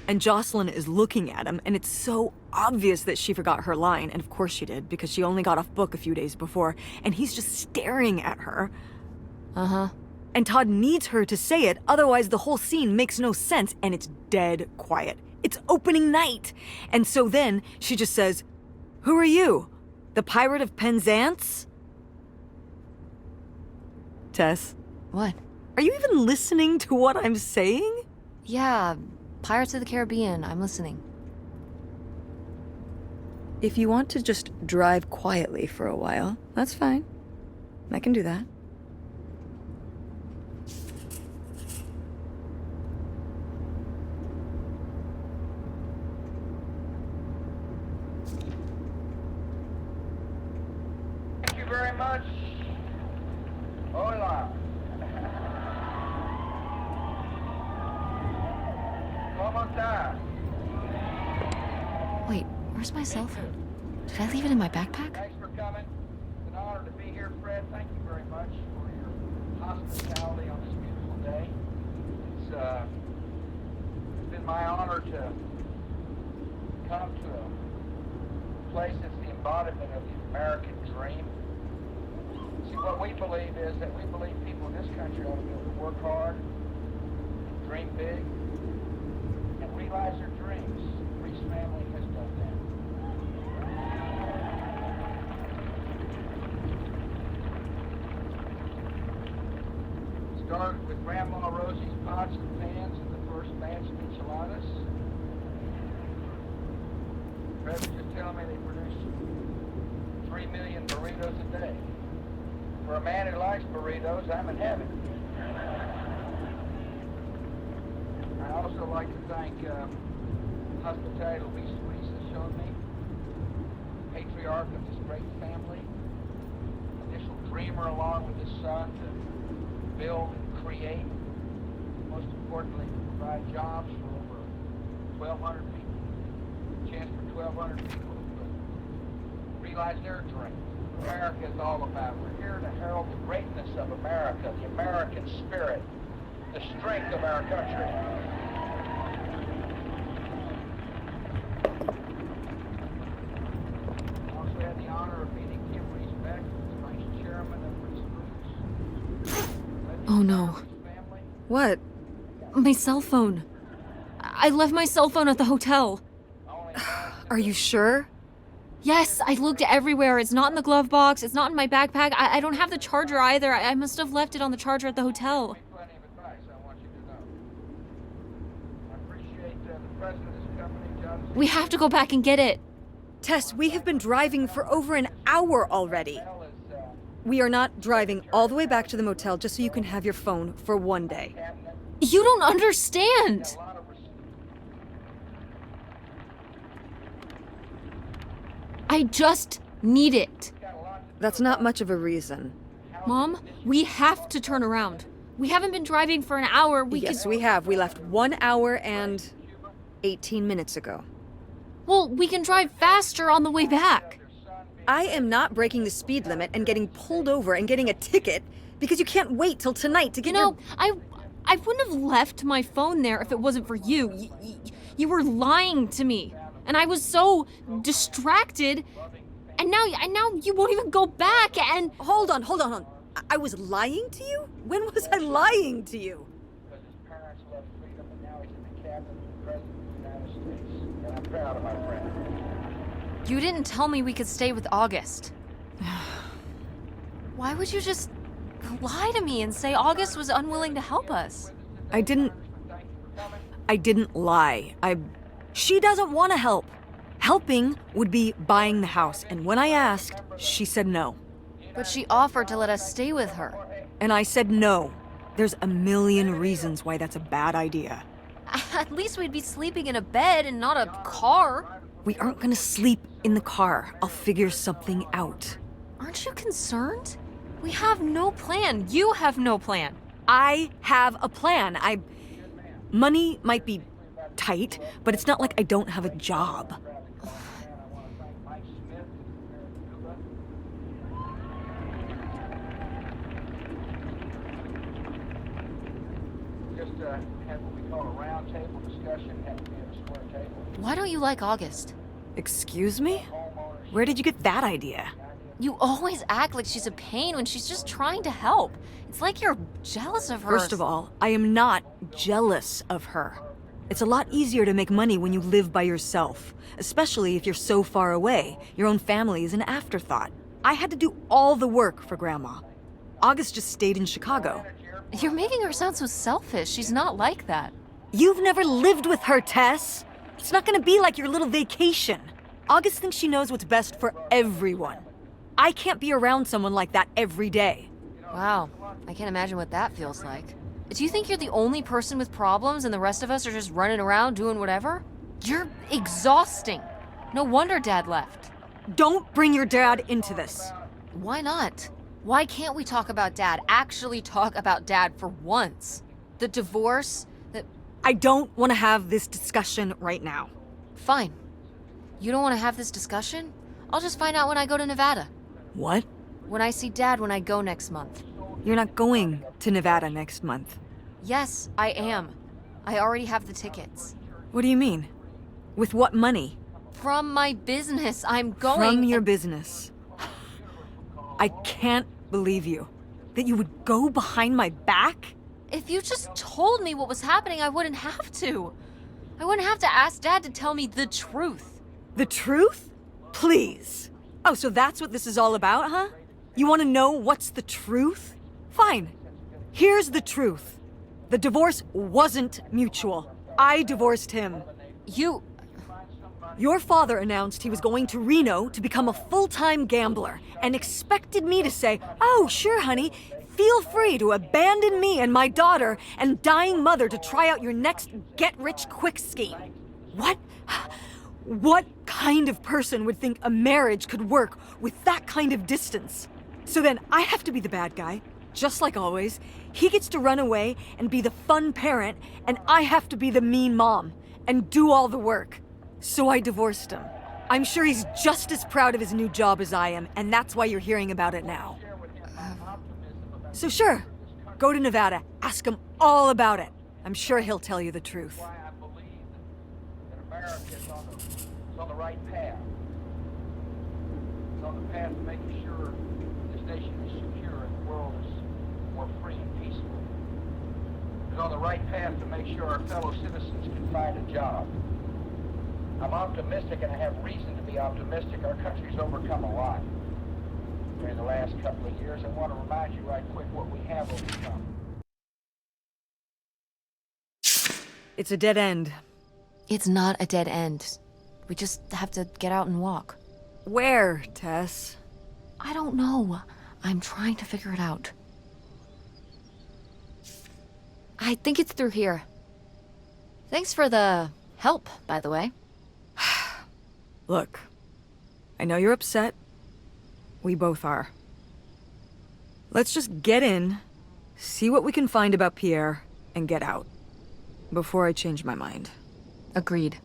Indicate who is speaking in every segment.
Speaker 1: And Jocelyn is looking at him, and it's so obvious that she forgot her line, and of course she did, because she only got off book a few days before, and he's just staring at her.
Speaker 2: Uh-huh.
Speaker 1: And Todd needs her to say it, otherwise the whole scene makes no sense, and it's dead quiet. It's opening night! And so then, she just says, "Who are you? The Pirate of Penzance?" Tess?
Speaker 2: What?
Speaker 1: Are you even listening to what I'm saying?
Speaker 2: Yeah, Pirates of the Caribbean, I'm listening.
Speaker 1: If you want to just drive quietly for a while, that's fine. I can do that.
Speaker 3: Thank you very much. Hola. ¿Cómo está?
Speaker 2: Wait, where's my cell phone? Did I leave it in my backpack?
Speaker 3: Thanks for coming. It's an honor to be here, Fred. Thank you very much for your hospitality on this beautiful day. It's been my honor to come to a place that's the embodiment of the American dream. See, what we believe is that we believe people in this country ought to be able to work hard, dream big, and realize their dreams. Reese family has done that. Started with Grandma Rosie's pots and pans and the first batch of enchiladas. Fred was just telling me they produce 3 million burritos a day. For a man who likes burritos, I'm in heaven. I also like to thank hospitality Luis has shown me, patriarch of this great family, initial dreamer along with his son to build and create, most importantly to provide jobs for over 1,200 people, a chance for 1,200 people to realize their dreams. America is all about. We're here to herald the greatness of America, the American spirit, the strength of our country. I also had the honor of meeting Kim Reese Beck, the vice chairman of Reese Foods.
Speaker 2: Oh no.
Speaker 1: What?
Speaker 2: My cell phone. I left my cell phone at the hotel.
Speaker 1: Are you sure?
Speaker 2: Yes, I looked everywhere. It's not in the glove box. It's not in my backpack. I don't have the charger either. I must have left it on the charger at the hotel.
Speaker 3: Plenty of advice I want you to know. I appreciate the president of this company, John.
Speaker 2: We have to go back and get it.
Speaker 1: Tess, we have been driving for over an hour already. We are not driving all the way back to the motel just so you can have your phone for one day.
Speaker 2: You don't understand. I just need it.
Speaker 1: That's not much of a reason.
Speaker 2: Mom, we have to turn around. We haven't been driving for an hour.
Speaker 1: Yes, we have. We left 1 hour and 18 minutes ago.
Speaker 2: Well, we can drive faster on the way back.
Speaker 1: I am not breaking the speed limit and getting pulled over and getting a ticket because you can't wait till tonight to get
Speaker 2: You know, I wouldn't have left my phone there if it wasn't for you. You were lying to me. And I was so distracted. And now you won't even go back and...
Speaker 1: Hold on. I was lying to you? When was I lying to you?
Speaker 3: Because his parents loved freedom, and now he's in the cabinet of the President of the United States. And I'm proud of my friend.
Speaker 2: You didn't tell me we could stay with August. Why would you just lie to me and say August was unwilling to help us?
Speaker 1: I didn't lie. She doesn't want to help. Helping would be buying the house, and when I asked, she said no.
Speaker 2: But she offered to let us stay with her.
Speaker 1: And I said no. There's a million reasons why that's a bad idea.
Speaker 2: At least we'd be sleeping in a bed and not a car.
Speaker 1: We aren't gonna sleep in the car. I'll figure something out.
Speaker 2: Aren't you concerned? We have no plan. You have no plan.
Speaker 1: I have a plan. Money might be tight, but it's not like I don't have a job.
Speaker 3: Just have what we call a round table discussion. Have to be at a square table.
Speaker 2: Why don't you like August?
Speaker 1: Excuse me?
Speaker 3: Homeowners.
Speaker 1: Where did you get that idea?
Speaker 2: You always act like she's a pain when she's just trying to help. It's like you're jealous of her.
Speaker 1: First of all, I am not jealous of her. It's a lot easier to make money when you live by yourself, especially if you're so far away. Your own family is an afterthought. I had to do all the work for Grandma. August just stayed in Chicago.
Speaker 2: You're making her sound so selfish. She's not like that.
Speaker 1: You've never lived with her, Tess. It's not gonna be like your little vacation. August thinks she knows what's best for everyone. I can't be around someone like that every day.
Speaker 2: Wow, I can't imagine what that feels like. Do you think you're the only person with problems and the rest of us are just running around doing whatever? You're exhausting. No wonder Dad left.
Speaker 1: Don't bring your dad into this.
Speaker 2: Why not? Why can't we talk about Dad? Actually talk about Dad for once. The divorce,
Speaker 1: I don't want to have this discussion right now.
Speaker 2: Fine. You don't want to have this discussion? I'll just find out when I go to Nevada.
Speaker 1: What?
Speaker 2: When I see Dad when I go next month.
Speaker 1: You're not going to Nevada next month.
Speaker 2: Yes, I am. I already have the tickets.
Speaker 1: What do you mean? With what money?
Speaker 2: From my business, I'm going.
Speaker 1: From your business. I can't believe you. That you would go behind my back?
Speaker 2: If you just told me what was happening, I wouldn't have to. I wouldn't have to ask Dad to tell me the truth.
Speaker 1: The truth? Please. Oh, so that's what this is all about, huh? You want to know what's the truth? Fine. Here's the truth. The divorce wasn't mutual. I divorced him.
Speaker 2: You...
Speaker 1: Your father announced he was going to Reno to become a full-time gambler and expected me to say, "Oh, sure, honey, feel free to abandon me and my daughter and dying mother to try out your next get-rich-quick scheme." What? What kind of person would think a marriage could work with that kind of distance? So then I have to be the bad guy, just like always. He gets to run away and be the fun parent, and I have to be the mean mom and do all the work. So I divorced him. I'm sure he's just as proud of his new job as I am, and that's why you're hearing about it now. So sure, go to Nevada, ask him all about it. I'm sure he'll tell you the truth.
Speaker 3: Why I believe that America is on the right path. It's on the path to making sure this nation is secure and the world is more free and peaceful. It's on the right path to make sure our fellow citizens can find a job. I'm optimistic, and I have reason to be optimistic. Our country's overcome a lot during the last couple of years. I want to remind you right quick what we have overcome.
Speaker 1: It's a dead end.
Speaker 2: It's not a dead end. We just have to get out and walk.
Speaker 1: Where, Tess?
Speaker 2: I don't know. I'm trying to figure it out. I think it's through here. Thanks for the help, by the way.
Speaker 1: Look, I know you're upset. We both are. Let's just get in, see what we can find about Pierre, and get out. Before I change my mind.
Speaker 2: Agreed.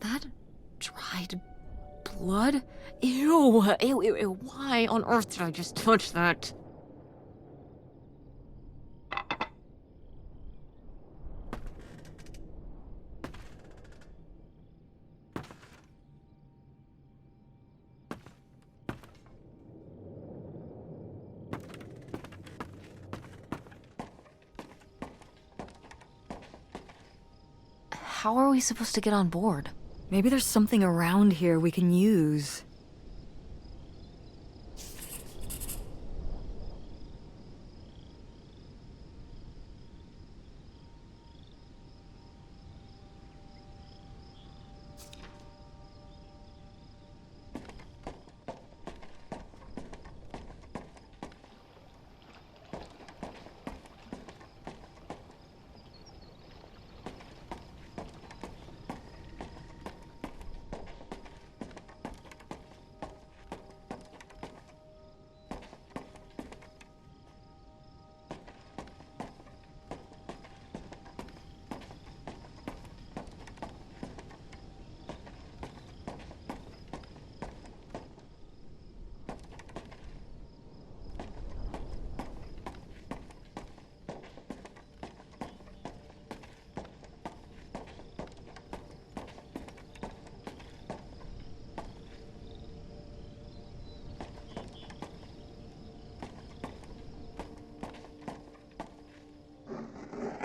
Speaker 2: that dried blood? Ew, ew, ew, ew. Why on earth did I just touch that? How are we supposed to get on board?
Speaker 1: Maybe there's something around here we can use.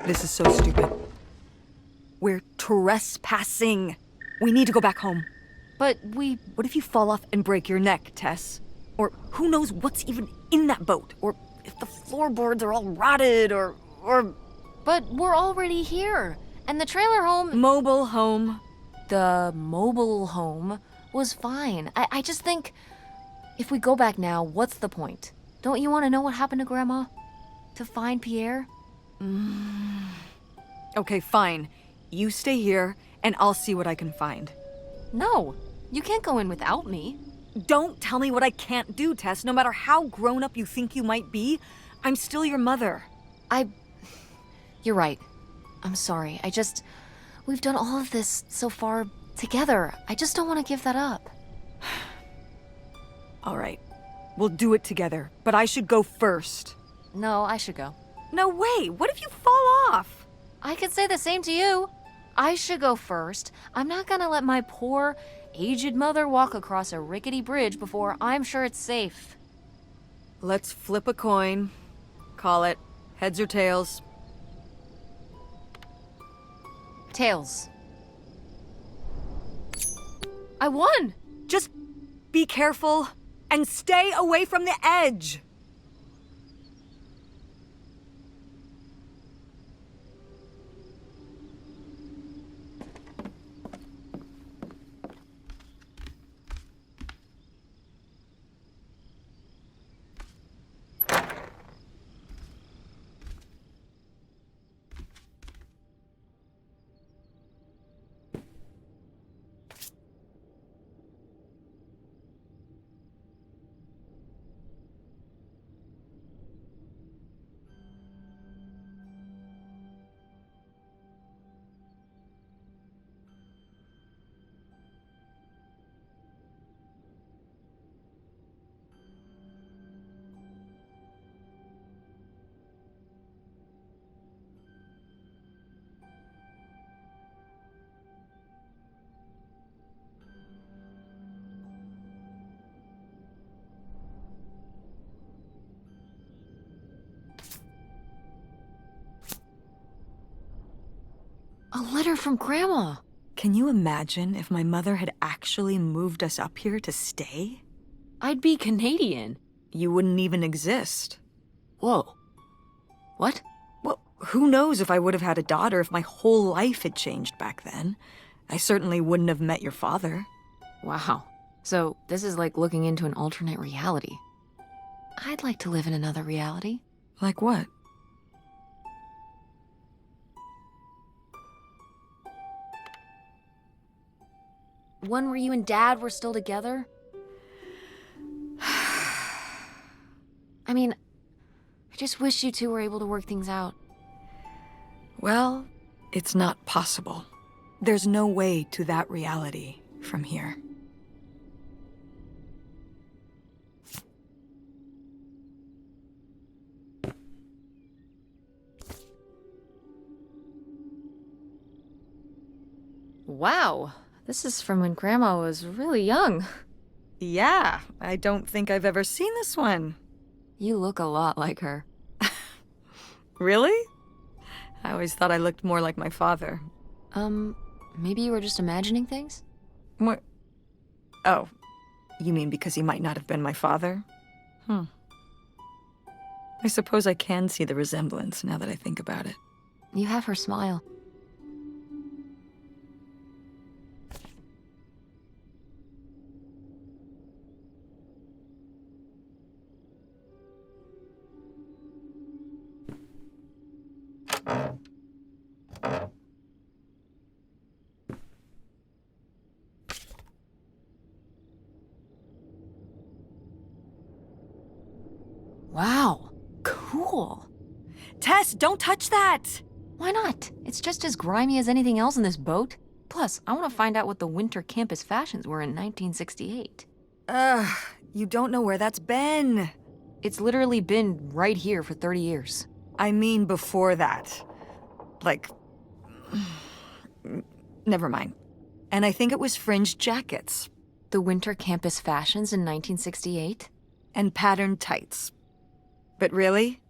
Speaker 1: This is so stupid. We're trespassing. We need to go back home.
Speaker 2: But
Speaker 1: What if you fall off and break your neck, Tess? Or who knows what's even in that boat? Or if the floorboards are all rotted, or...
Speaker 2: But we're already here. And the trailer home...
Speaker 1: Mobile home.
Speaker 2: The mobile home was fine. I just think... If we go back now, what's the point? Don't you want to know what happened to Grandma? To find Pierre?
Speaker 1: Okay, fine. You stay here, and I'll see what I can find.
Speaker 2: No, you can't go in without me.
Speaker 1: Don't tell me what I can't do, Tess. No matter how grown up you think you might be, I'm still your mother.
Speaker 2: You're right. I'm sorry. We've done all of this so far together. I just don't want to give that up.
Speaker 1: All right. We'll do it together, but I should go first.
Speaker 2: No, I should go.
Speaker 1: No way! What if you fall off?
Speaker 2: I could say the same to you. I should go first. I'm not gonna let my poor, aged mother walk across a rickety bridge before I'm sure it's safe.
Speaker 1: Let's flip a coin. Call it heads or tails.
Speaker 2: Tails. I won!
Speaker 1: Just be careful and stay away from the edge.
Speaker 2: A letter from Grandma.
Speaker 1: Can you imagine if my mother had actually moved us up here to stay?
Speaker 2: I'd be Canadian.
Speaker 1: You wouldn't even exist.
Speaker 2: Whoa. What?
Speaker 1: Well, who knows if I would have had a daughter if my whole life had changed back then. I certainly wouldn't have met your father.
Speaker 2: Wow. So this is like looking into an alternate reality. I'd like to live in another reality.
Speaker 1: Like what?
Speaker 2: One where you and Dad were still together? I mean, I just wish you two were able to work things out.
Speaker 1: Well, it's not possible. There's no way to that reality from here.
Speaker 2: Wow, this is from when Grandma was really young.
Speaker 1: Yeah, I don't think I've ever seen this one.
Speaker 2: You look a lot like her.
Speaker 1: Really? I always thought I looked more like my father.
Speaker 2: Maybe you were just imagining things?
Speaker 1: What? Oh, you mean because he might not have been my father? I suppose I can see the resemblance now that I think about it.
Speaker 2: You have her smile. Wow, cool.
Speaker 1: Tess, don't touch that!
Speaker 2: Why not? It's just as grimy as anything else in this boat. Plus, I want to find out what the winter campus fashions were in 1968.
Speaker 1: You don't know where that's been.
Speaker 2: It's literally been right here for 30 years.
Speaker 1: I mean before that. Like... Never mind. And I think it was fringed jackets.
Speaker 2: The winter campus fashions in 1968?
Speaker 1: And patterned tights. But really?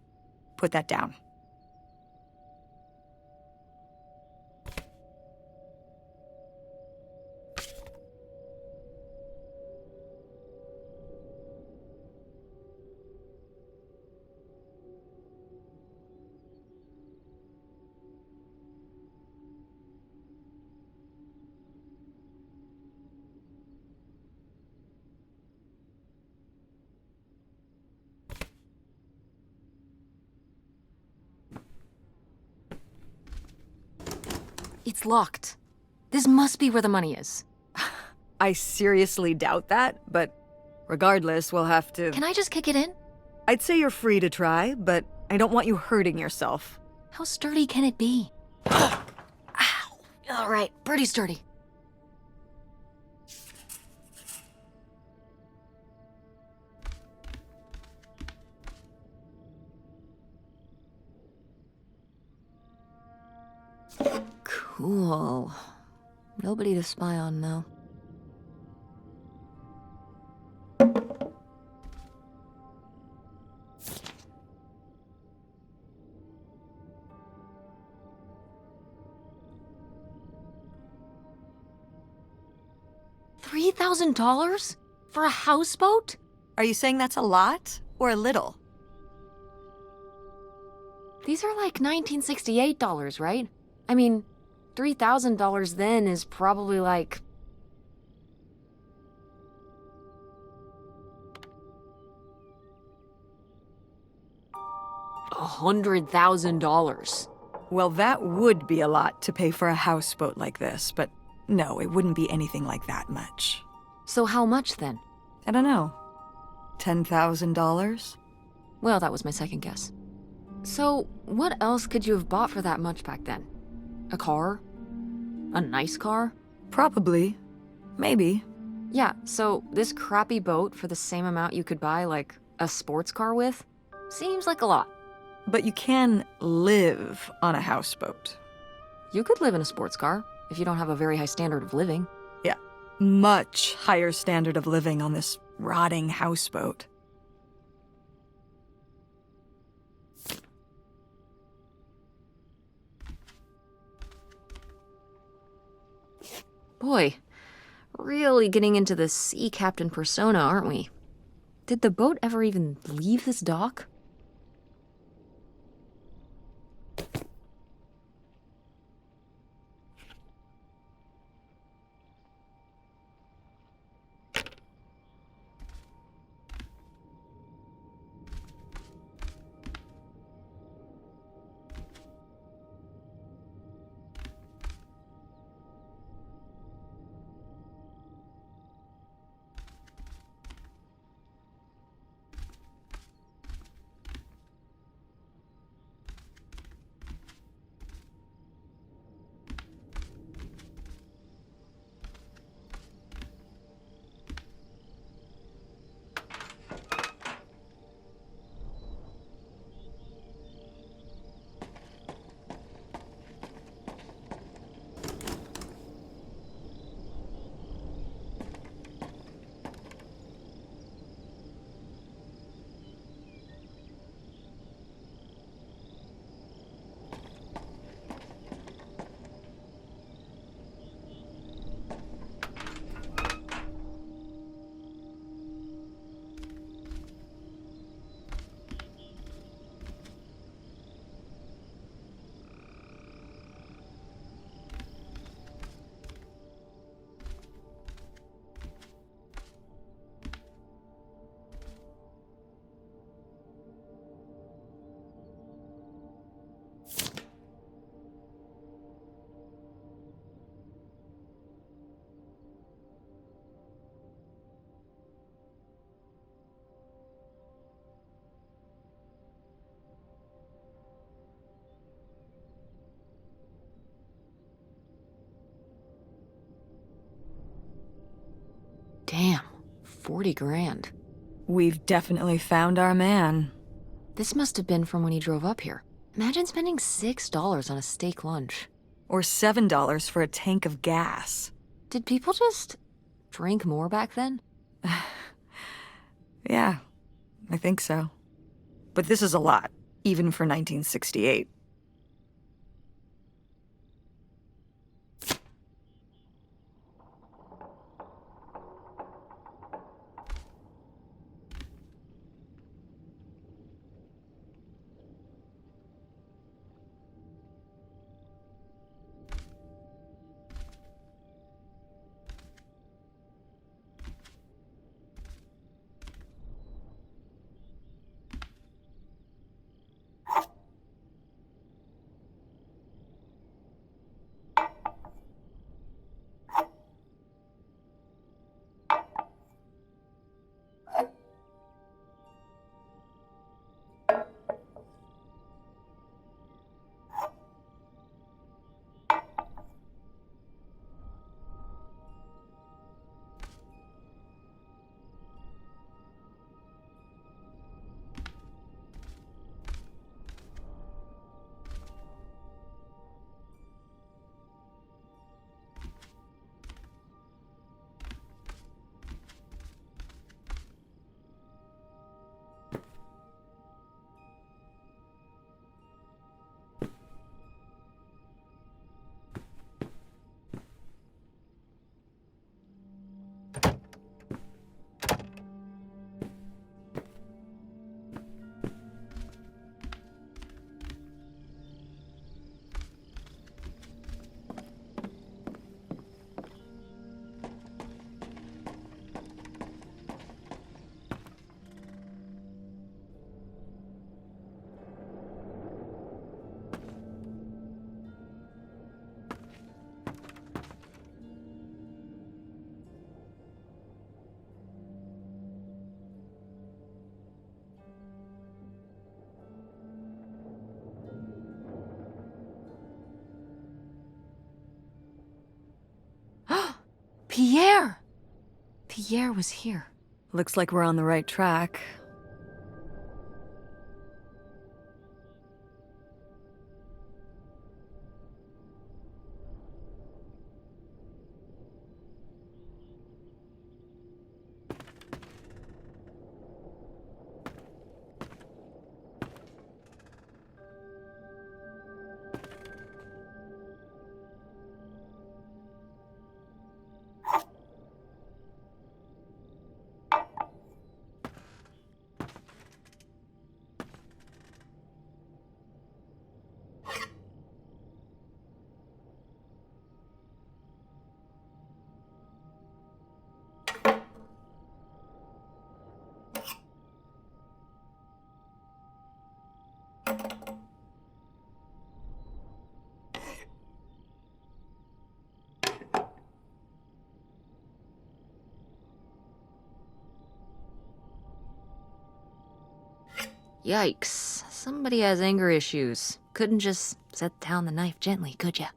Speaker 1: Put that down.
Speaker 2: It's locked. This must be where the money is.
Speaker 1: I seriously doubt that, but regardless, we'll have to...
Speaker 2: Can I just kick it in?
Speaker 1: I'd say you're free to try, but I don't want you hurting yourself.
Speaker 2: How sturdy can it be? Ow! All right, pretty sturdy. Cool. Nobody to spy on, though. $3,000? For a houseboat?
Speaker 1: Are you saying that's a lot or a little?
Speaker 2: These are like $1968, right? I mean, $3,000 then is probably like... $100,000.
Speaker 1: Well, that would be a lot to pay for a houseboat like this, but no, it wouldn't be anything like that much.
Speaker 2: So how much then?
Speaker 1: I don't know. $10,000?
Speaker 2: Well, that was my second guess. So, what else could you have bought for that much back then? A car? A nice car?
Speaker 1: Probably. Maybe.
Speaker 2: Yeah, so this crappy boat for the same amount you could buy, like, a sports car with? Seems like a lot.
Speaker 1: But you can live on a houseboat.
Speaker 2: You could live in a sports car if you don't have a very high standard of living.
Speaker 1: Yeah, much higher standard of living on this rotting houseboat.
Speaker 2: Boy, really getting into the sea captain persona, aren't we? Did the boat ever even leave this dock?
Speaker 4: 40 grand.
Speaker 1: We've definitely found our man.
Speaker 4: This must have been from when he drove up here. Imagine spending $6 on a steak lunch.
Speaker 1: Or $7 for a tank of gas.
Speaker 4: Did people just drink more back then?
Speaker 1: Yeah, I think so. But this is a lot, even for 1968.
Speaker 4: Pierre! Pierre was here.
Speaker 1: Looks like we're on the right track.
Speaker 4: Yikes. Somebody has anger issues. Couldn't just set down the knife gently, could ya?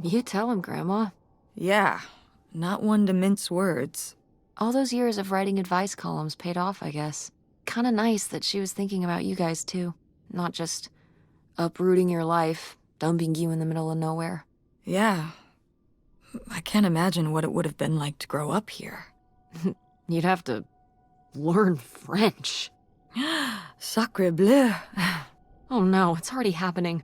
Speaker 4: You tell him, Grandma.
Speaker 1: Yeah, not one to mince words.
Speaker 4: All those years of writing advice columns paid off, I guess. Kinda nice that she was thinking about you guys, too. Not just uprooting your life, dumping you in the middle of nowhere.
Speaker 1: Yeah. I can't imagine what it would have been like to grow up here.
Speaker 4: You'd have to learn French.
Speaker 1: Sacre bleu.
Speaker 4: Oh no, it's already happening.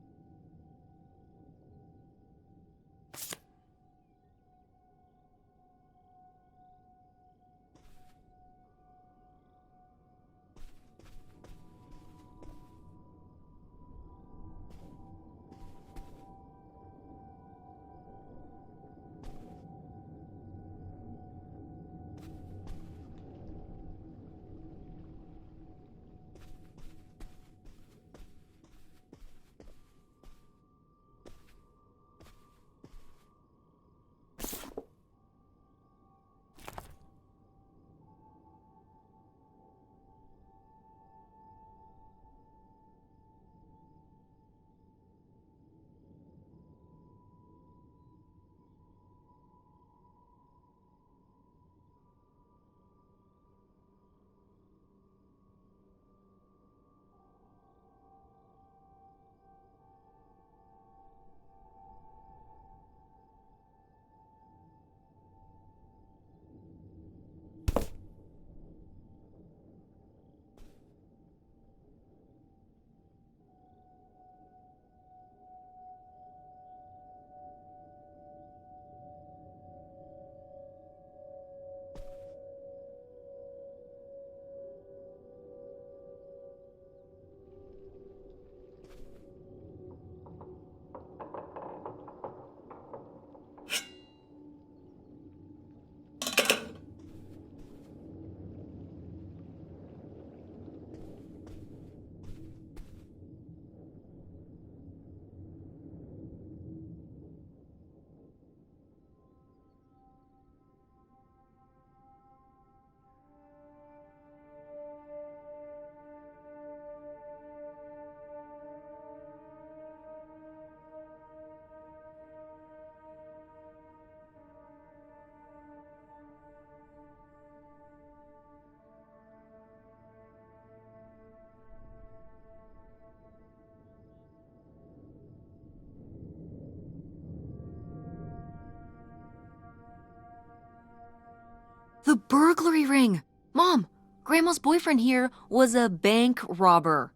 Speaker 4: The burglary ring! Mom, Grandma's boyfriend here was a bank robber.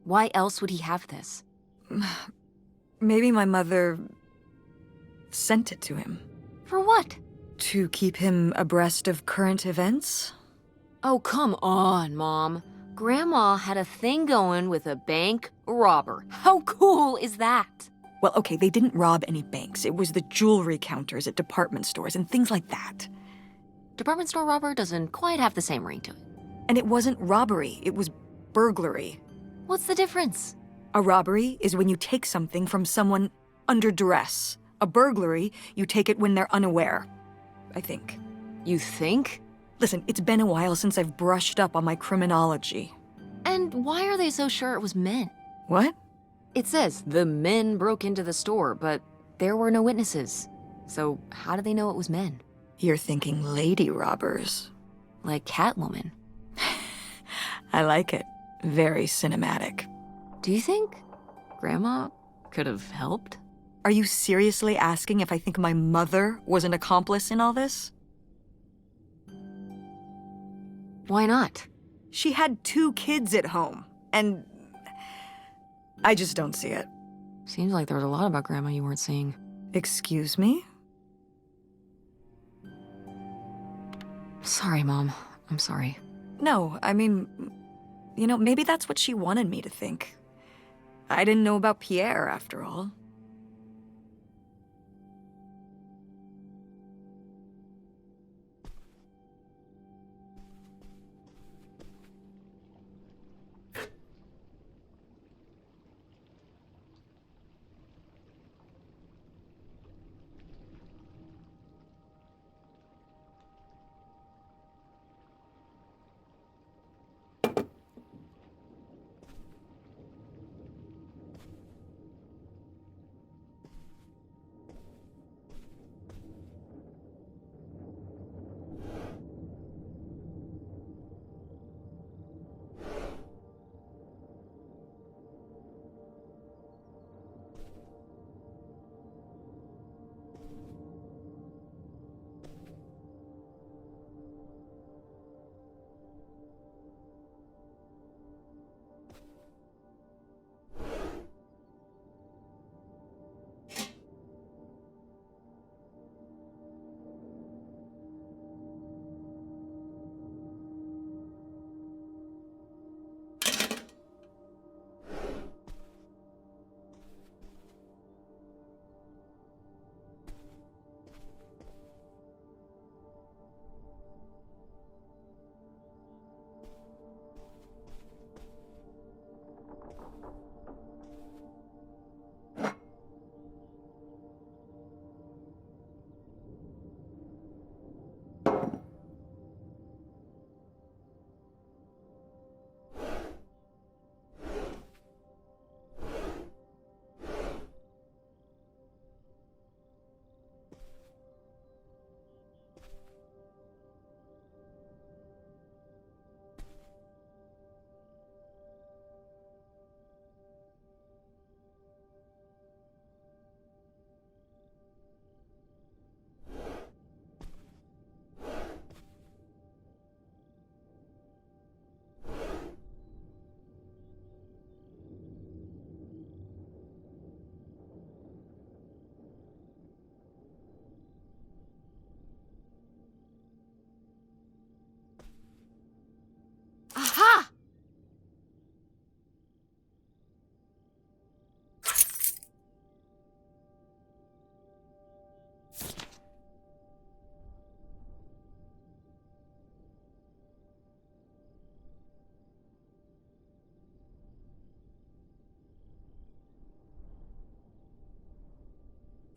Speaker 4: Why else would he have this?
Speaker 1: Maybe my mother sent it to him.
Speaker 4: For what?
Speaker 1: To keep him abreast of current events?
Speaker 4: Oh, come on, Mom. Grandma had a thing going with a bank robber. How cool is that?
Speaker 1: Well, okay, they didn't rob any banks. It was the jewelry counters at department stores and things like that.
Speaker 4: Department store robber doesn't quite have the same ring to it.
Speaker 1: And it wasn't robbery, it was burglary.
Speaker 4: What's the difference?
Speaker 1: A robbery is when you take something from someone under duress. A burglary, you take it when they're unaware, I think.
Speaker 4: You think?
Speaker 1: Listen, it's been a while since I've brushed up on my criminology.
Speaker 4: And why are they so sure it was men?
Speaker 1: What?
Speaker 4: It says the men broke into the store, but there were no witnesses. So how do they know it was men?
Speaker 1: You're thinking lady robbers.
Speaker 4: Like Catwoman.
Speaker 1: I like it. Very cinematic.
Speaker 4: Do you think Grandma could have helped?
Speaker 1: Are you seriously asking if I think my mother was an accomplice in all this?
Speaker 4: Why not?
Speaker 1: She had 2 kids at home, and I just don't see it.
Speaker 4: Seems like there was a lot about Grandma you weren't seeing.
Speaker 1: Excuse me?
Speaker 4: Sorry, Mom. I'm sorry.
Speaker 1: No, I mean, maybe that's what she wanted me to think. I didn't know about Pierre, after all.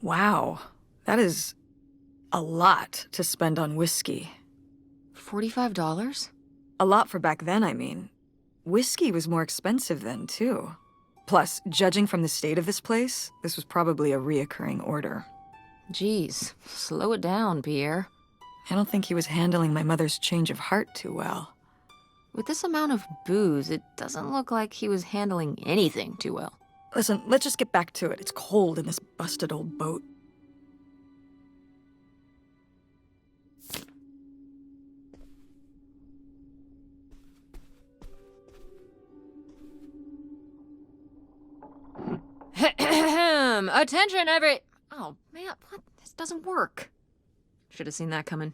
Speaker 1: Wow, that is a lot to spend on whiskey.
Speaker 4: $45?
Speaker 1: A lot for back then, I mean. Whiskey was more expensive then, too. Plus, judging from the state of this place, this was probably a reoccurring order.
Speaker 4: Geez, slow it down, Pierre.
Speaker 1: I don't think he was handling my mother's change of heart too well.
Speaker 4: With this amount of booze, it doesn't look like he was handling anything too well.
Speaker 1: Listen, let's just get back to it. It's cold in this busted old boat.
Speaker 4: Attention, every... Oh, man, what? This doesn't work. Should have seen that coming.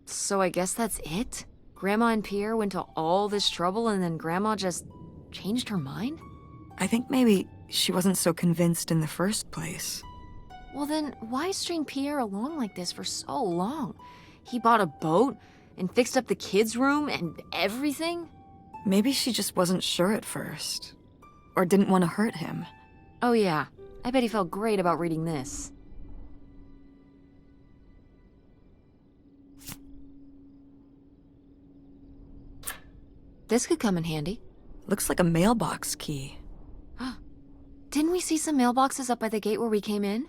Speaker 4: So I guess that's it? Grandma and Pierre went to all this trouble and then Grandma just changed her mind?
Speaker 1: I think maybe she wasn't so convinced in the first place.
Speaker 4: Well then, why string Pierre along like this for so long? He bought a boat and fixed up the kids' room and everything?
Speaker 1: Maybe she just wasn't sure at first. Or didn't want to hurt him.
Speaker 4: Oh yeah, I bet he felt great about reading this. This could come in handy.
Speaker 1: Looks like a mailbox key.
Speaker 4: Didn't we see some mailboxes up by the gate where we came in?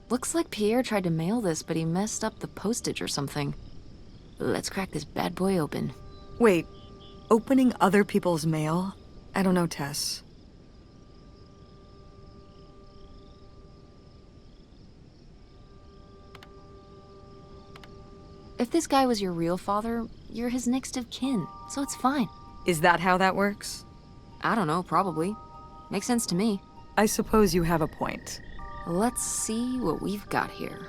Speaker 4: Looks like Pierre tried to mail this, but he messed up the postage or something. Let's crack this bad boy open.
Speaker 1: Wait, opening other people's mail? I don't know, Tess.
Speaker 4: If this guy was your real father, you're his next of kin, so it's fine.
Speaker 1: Is that how that works?
Speaker 4: I don't know, probably. Makes sense to me.
Speaker 1: I suppose you have a point.
Speaker 4: Let's see what we've got here.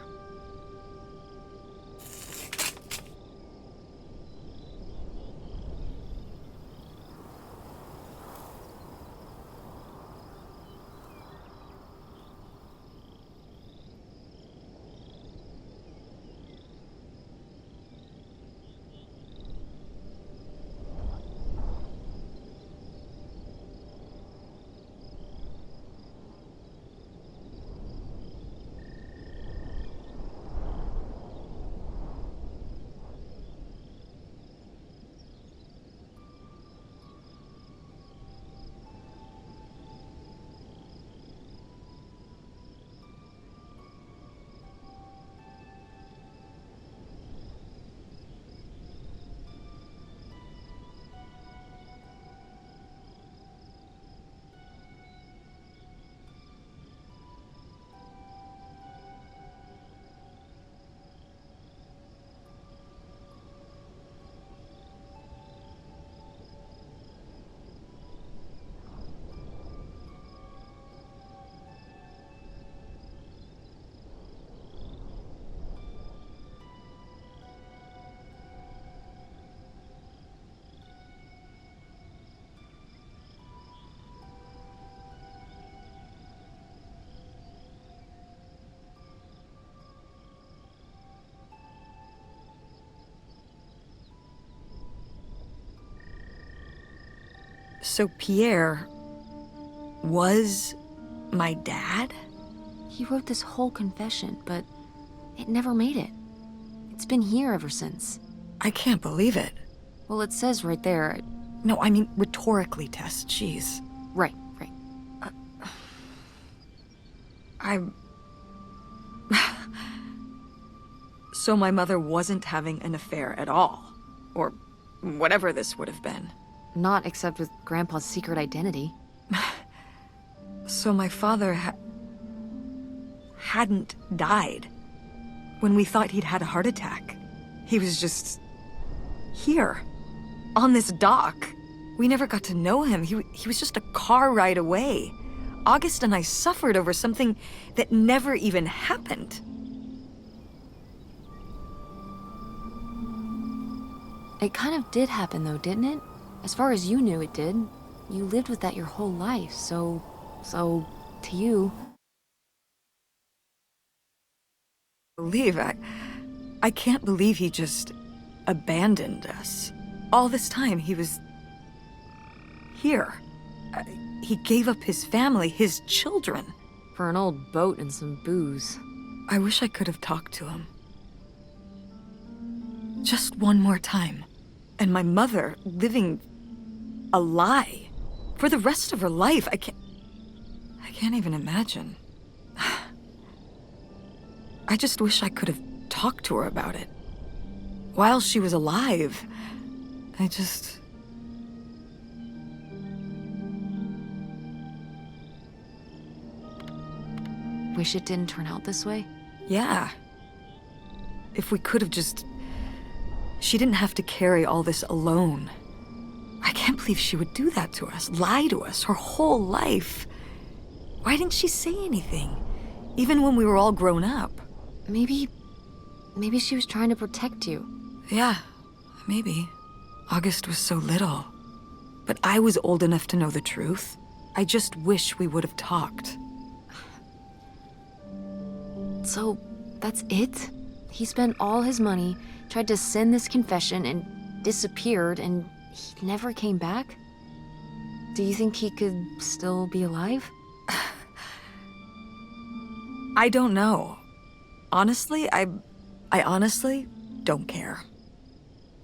Speaker 1: So Pierre was my dad?
Speaker 4: He wrote this whole confession, but it never made it. It's been here ever since.
Speaker 1: I can't believe it.
Speaker 4: Well, it says right there.
Speaker 1: No, I mean rhetorically, Tess. Jeez.
Speaker 4: Right.
Speaker 1: I'm... So my mother wasn't having an affair at all. Or whatever this would have been.
Speaker 4: Not except with Grandpa's secret identity.
Speaker 1: So my father hadn't died. When we thought he'd had a heart attack. He was just... here. On this dock. We never got to know him. He was just a car ride away. August and I suffered over something that never even happened.
Speaker 4: It kind of did happen though, didn't it? As far as you knew, it did. You lived with that your whole life, so, to you...
Speaker 1: I can't believe he just abandoned us. All this time, he was... here. He gave up his family, his children.
Speaker 4: For an old boat and some booze.
Speaker 1: I wish I could have talked to him. Just one more time. And my mother living a lie for the rest of her life. I can't even imagine. I just wish I could have talked to her about it. While she was alive.
Speaker 4: Wish it didn't turn out this way?
Speaker 1: Yeah. If we could have just... She didn't have to carry all this alone. I can't believe she would do that to us, lie to us, her whole life. Why didn't she say anything? Even when we were all grown up.
Speaker 4: Maybe she was trying to protect you.
Speaker 1: Yeah, maybe. August was so little. But I was old enough to know the truth. I just wish we would have talked.
Speaker 4: So, that's it? He spent all his money, tried to send this confession, and disappeared, and he never came back? Do you think he could still be alive?
Speaker 1: I don't know. Honestly, I honestly don't care.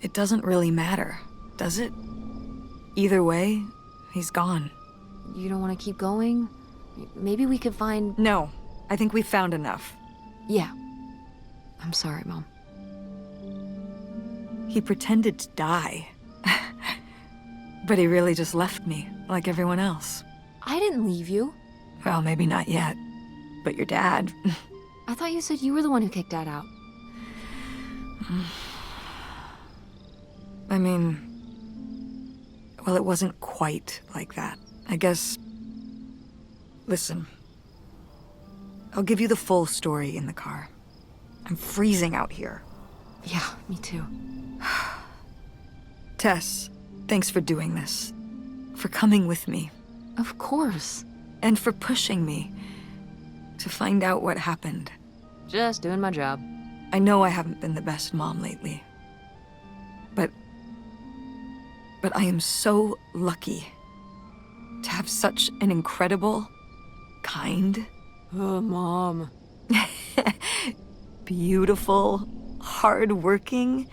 Speaker 1: It doesn't really matter, does it? Either way, he's gone.
Speaker 4: You don't want to keep going? Maybe we could find...
Speaker 1: No, I think we've found enough.
Speaker 4: Yeah. I'm sorry, Mom.
Speaker 1: He pretended to die. But he really just left me, like everyone else.
Speaker 4: I didn't leave you.
Speaker 1: Well, maybe not yet. But your dad...
Speaker 4: I thought you said you were the one who kicked Dad out.
Speaker 1: I mean... Well, it wasn't quite like that. I guess Listen. I'll give you the full story in the car. I'm freezing out here.
Speaker 4: Yeah, me too.
Speaker 1: Tess, thanks for doing this. For coming with me.
Speaker 4: Of course.
Speaker 1: And for pushing me to find out what happened.
Speaker 4: Just doing my job.
Speaker 1: I know I haven't been the best mom lately. But I am so lucky to have such an incredible, kind,
Speaker 4: Oh, Mom.
Speaker 1: beautiful, hardworking.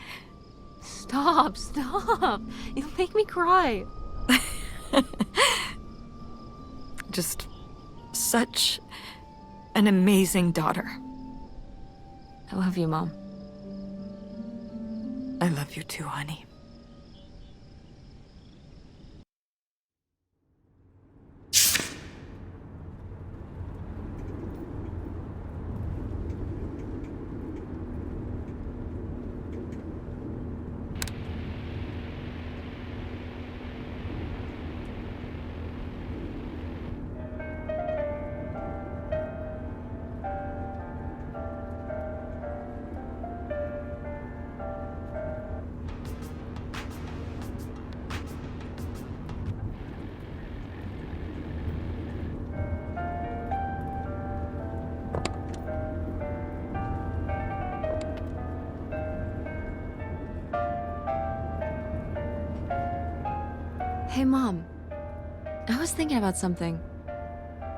Speaker 4: Stop. You'll make me cry.
Speaker 1: Just such an amazing daughter.
Speaker 4: I love you, Mom.
Speaker 1: I love you too, honey.
Speaker 4: Hey, Mom. I was thinking about something.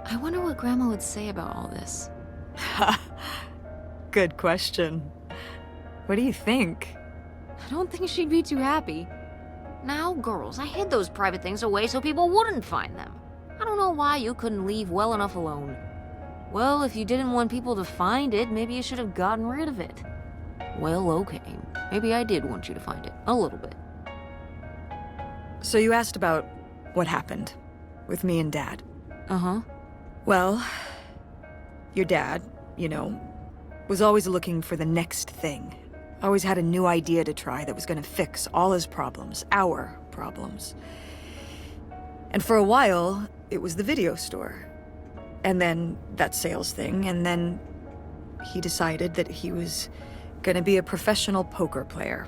Speaker 4: I wonder what Grandma would say about all this.
Speaker 1: Good question. What do you think?
Speaker 4: I don't think she'd be too happy. Now, girls, I hid those private things away so people wouldn't find them. I don't know why you couldn't leave well enough alone. Well, if you didn't want people to find it, maybe you should have gotten rid of it. Well, okay. Maybe I did want you to find it. A little bit.
Speaker 1: So you asked about what happened with me and Dad.
Speaker 4: Uh-huh.
Speaker 1: Well, your dad, was always looking for the next thing. Always had a new idea to try that was going to fix all his problems, our problems. And for a while, it was the video store. And then that sales thing, and then he decided that he was going to be a professional poker player.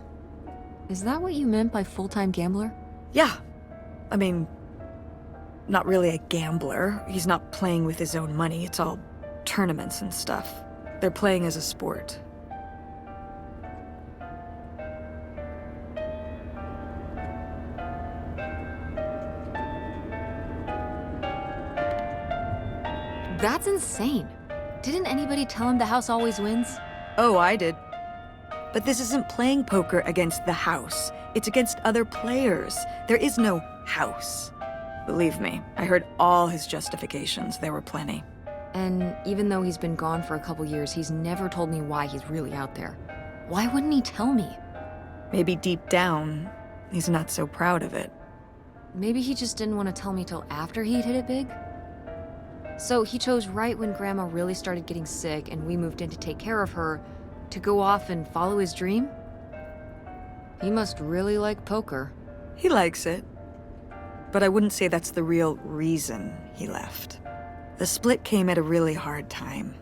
Speaker 4: Is that what you meant by full-time gambler?
Speaker 1: Yeah. I mean, not really a gambler. He's not playing with his own money. It's all tournaments and stuff. They're playing as a sport.
Speaker 4: That's insane. Didn't anybody tell him the house always wins?
Speaker 1: Oh, I did. But this isn't playing poker against the house. It's against other players. There is no house. Believe me, I heard all his justifications. There were plenty.
Speaker 4: And even though he's been gone for a couple years, he's never told me why he's really out there. Why wouldn't he tell me?
Speaker 1: Maybe deep down, he's not so proud of it.
Speaker 4: Maybe he just didn't want to tell me till after he'd hit it big? So he chose right when Grandma really started getting sick and we moved in to take care of her, to go off and follow his dream? He must really like poker.
Speaker 1: He likes it. But I wouldn't say that's the real reason he left. The split came at a really hard time.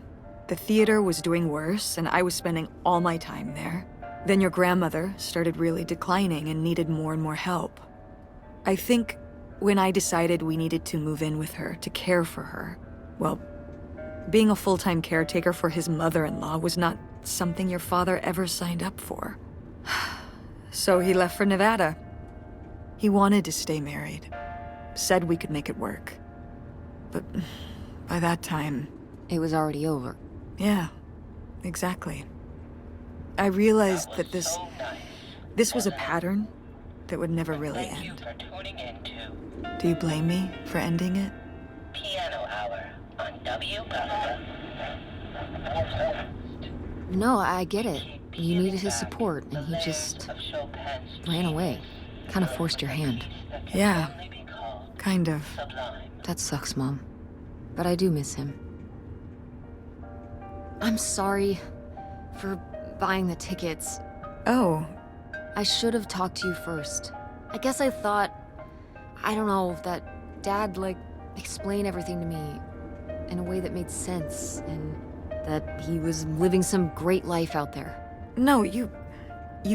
Speaker 1: The theater was doing worse, and I was spending all my time there. Then your grandmother started really declining and needed more and more help. I think when I decided we needed to move in with her to care for her, well, being a full-time caretaker for his mother-in-law was not something your father ever signed up for. So he left for Nevada. He wanted to stay married. Said we could make it work. But by that time...
Speaker 4: It was already over.
Speaker 1: Yeah, exactly. I realized that this was a pattern that would never really end. Do you blame me for ending it?
Speaker 5: Piano Hour on W.
Speaker 4: No, I get it. You needed his support, and he just ran away. Kind of forced your hand.
Speaker 1: Yeah, kind of.
Speaker 4: That sucks, Mom. But I do miss him. I'm sorry for buying the tickets.
Speaker 1: Oh,
Speaker 4: I should have talked to you first. I guess I thought, I don't know, that Dad, explain everything to me. in a way that made sense, and that he was living some great life out there.
Speaker 1: No, you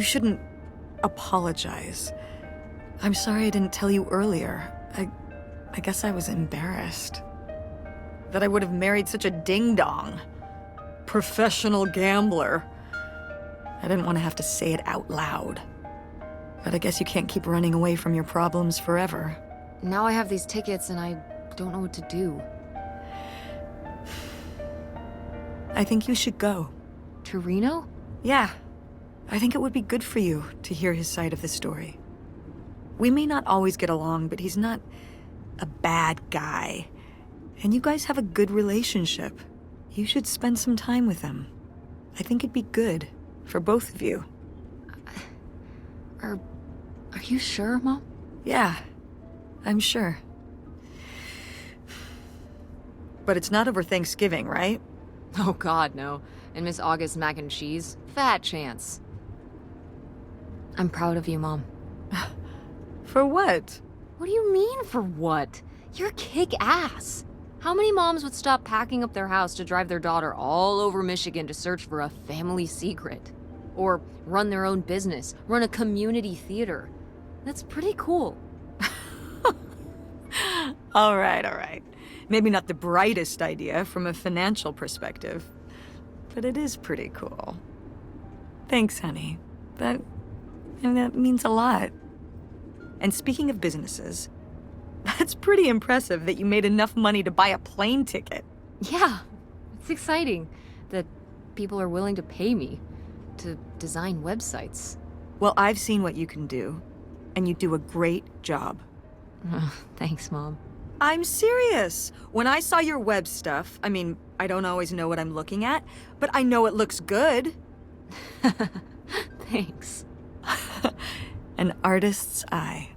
Speaker 1: shouldn't apologize. I'm sorry I didn't tell you earlier. I guess I was embarrassed. That I would have married such a ding-dong. Professional gambler. I didn't want to have to say it out loud. But I guess you can't keep running away from your problems forever.
Speaker 4: Now I have these tickets and I don't know what to do.
Speaker 1: I think you should go.
Speaker 4: To Reno?
Speaker 1: Yeah. I think it would be good for you to hear his side of the story. We may not always get along, but he's not a bad guy. And you guys have a good relationship. You should spend some time with him. I think it'd be good for both of you.
Speaker 4: Are you sure, Mom?
Speaker 1: Yeah, I'm sure. But it's not over Thanksgiving, right?
Speaker 4: Oh God, no. And Miss August mac and cheese? Fat chance. I'm proud of you, Mom.
Speaker 1: For what?
Speaker 4: What do you mean, for what? You're kick-ass. How many moms would stop packing up their house to drive their daughter all over Michigan to search for a family secret? Or run their own business, run a community theater? That's pretty cool.
Speaker 1: All right. Maybe not the brightest idea from a financial perspective, but it is pretty cool. Thanks, honey. That means a lot. And speaking of businesses, that's pretty impressive that you made enough money to buy a plane ticket.
Speaker 4: Yeah, it's exciting that people are willing to pay me to design websites.
Speaker 1: Well, I've seen what you can do, and you do a great job.
Speaker 4: Thanks, Mom.
Speaker 1: I'm serious. When I saw your web stuff, I don't always know what I'm looking at, but I know it looks good.
Speaker 4: Thanks.
Speaker 1: An artist's eye,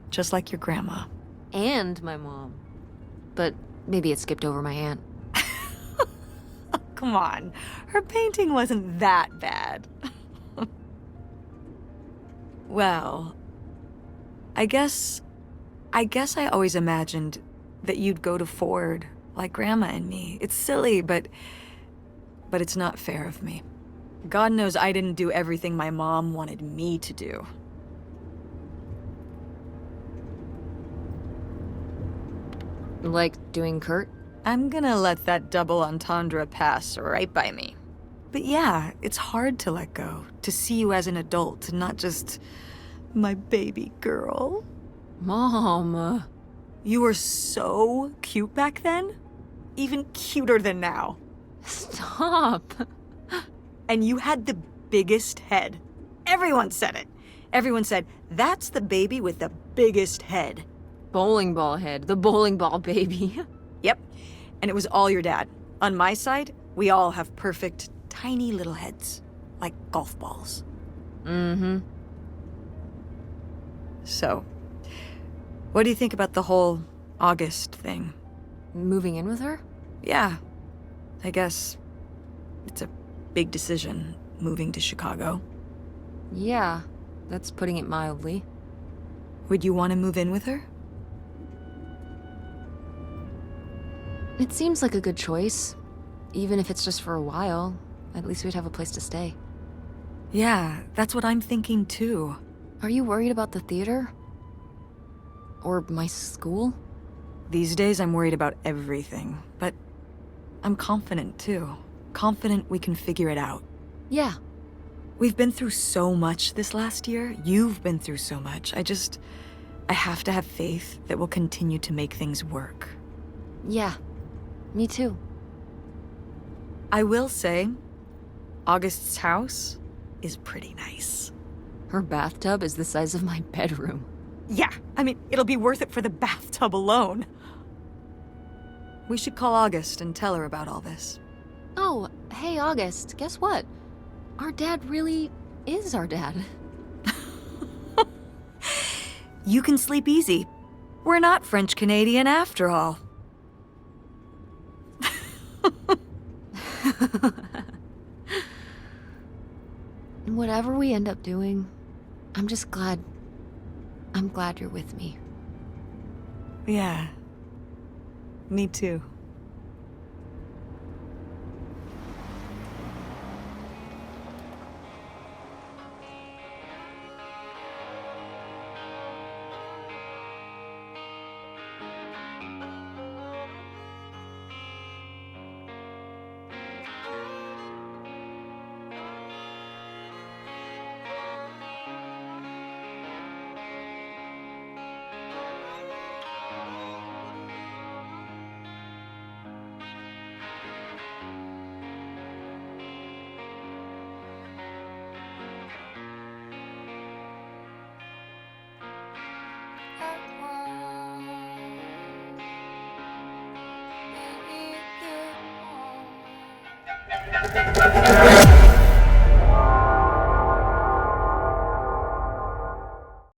Speaker 1: just like your grandma.
Speaker 4: And my mom. But maybe it skipped over my aunt.
Speaker 1: Come on, her painting wasn't that bad. Well, I guess I always imagined that you'd go to Ford like Grandma and me. It's silly, but it's not fair of me. God knows I didn't do everything my mom wanted me to do.
Speaker 4: Like doing Kurt?
Speaker 1: I'm gonna let that double entendre pass right by me. But yeah, it's hard to let go, to see you as an adult, not just my baby girl.
Speaker 4: Mom.
Speaker 1: You were so cute back then. Even cuter than now.
Speaker 4: Stop.
Speaker 1: And you had the biggest head. Everyone said it. Everyone said, that's the baby with the biggest head.
Speaker 4: Bowling ball head, the bowling ball baby.
Speaker 1: Yep. And it was all your dad. On my side, we all have perfect, tiny little heads. Like golf balls.
Speaker 4: Mm-hmm.
Speaker 1: So, what do you think about the whole August thing?
Speaker 4: Moving in with her?
Speaker 1: Yeah. I guess it's a big decision, moving to Chicago.
Speaker 4: Yeah, that's putting it mildly.
Speaker 1: Would you want to move in with her?
Speaker 4: It seems like a good choice. Even if it's just for a while, at least we'd have a place to stay.
Speaker 1: Yeah, that's what I'm thinking too.
Speaker 4: Are you worried about the theater? Or my school?
Speaker 1: These days I'm worried about everything, but I'm confident too. Confident we can figure it out.
Speaker 4: Yeah.
Speaker 1: We've been through so much this last year. You've been through so much. I have to have faith that we'll continue to make things work.
Speaker 4: Yeah. Me too.
Speaker 1: I will say, August's house is pretty nice.
Speaker 4: Her bathtub is the size of my bedroom.
Speaker 1: Yeah, it'll be worth it for the bathtub alone. We should call August and tell her about all this.
Speaker 4: Oh, hey August, guess what? Our dad really is our dad.
Speaker 1: You can sleep easy. We're not French-Canadian after all.
Speaker 4: Whatever we end up doing, I'm glad you're with me.
Speaker 1: Yeah. Me too.
Speaker 3: Thank you.